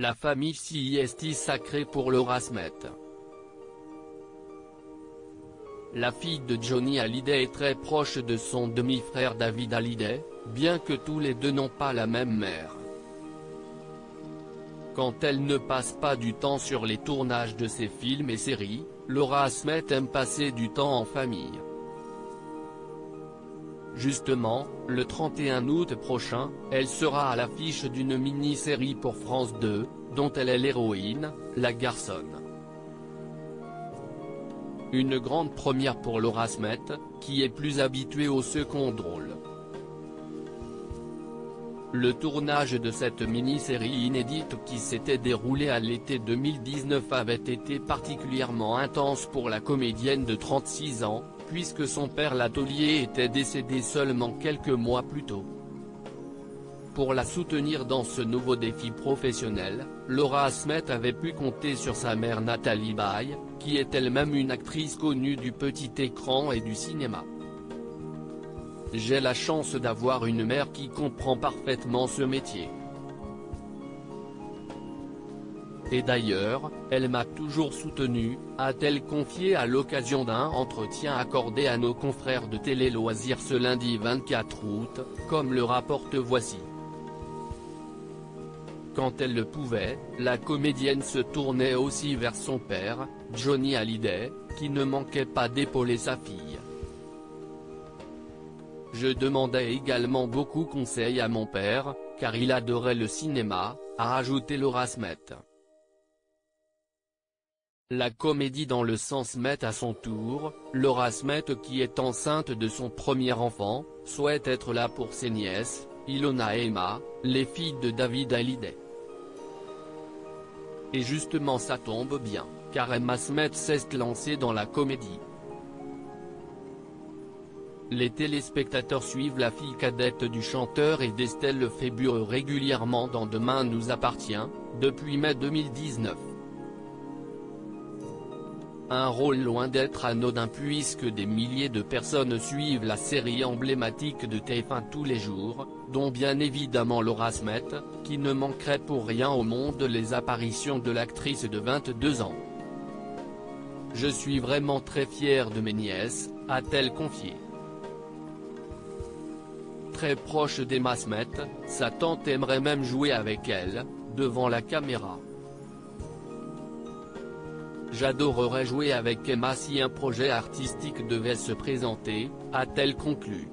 La famille CIST sacrée pour Laura Smet. La fille de Johnny Hallyday est très proche de son demi-frère David Hallyday, bien que tous les deux n'ont pas la même mère. Quand elle ne passe pas du temps sur les tournages de ses films et séries, Laura Smet aime passer du temps en famille. Justement, le 31 août prochain, elle sera à l'affiche d'une mini-série pour France 2, dont elle est l'héroïne, La Garçonne. Une grande première pour Laura Smet, qui est plus habituée au second rôle. Le tournage de cette mini-série inédite qui s'était déroulée à l'été 2019 avait été particulièrement intense pour la comédienne de 36 ans, puisque son père Lataulier était décédé seulement quelques mois plus tôt. Pour la soutenir dans ce nouveau défi professionnel, Laura Smet avait pu compter sur sa mère Nathalie Baye, qui est elle-même une actrice connue du petit écran et du cinéma. « J'ai la chance d'avoir une mère qui comprend parfaitement ce métier. Et d'ailleurs, elle m'a toujours soutenu », a-t-elle confié à l'occasion d'un entretien accordé à nos confrères de Télé Loisirs ce lundi 24 août, comme le rapporte Voici. Quand elle le pouvait, la comédienne se tournait aussi vers son père, Johnny Hallyday, qui ne manquait pas d'épauler sa fille. « Je demandais également beaucoup conseil à mon père, car il adorait le cinéma », a rajouté Laura Smet. La comédie dans le sens met à son tour, Laura Smet qui est enceinte de son premier enfant, souhaite être là pour ses nièces, Ilona et Emma, les filles de David Hallyday. Et justement ça tombe bien, car Emma Smet s'est lancée dans la comédie. Les téléspectateurs suivent la fille cadette du chanteur et d'Estelle Lefébure régulièrement dans Demain nous appartient, depuis mai 2019. Un rôle loin d'être anodin puisque des milliers de personnes suivent la série emblématique de TF1 tous les jours, dont bien évidemment Laura Smet, qui ne manquerait pour rien au monde les apparitions de l'actrice de 22 ans. « Je suis vraiment très fière de mes nièces », a-t-elle confié. Très proche d'Emma Smet, sa tante aimerait même jouer avec elle, devant la caméra. « J'adorerais jouer avec Emma si un projet artistique devait se présenter », a-t-elle conclu.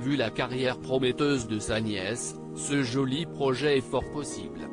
Vu la carrière prometteuse de sa nièce, ce joli projet est fort possible.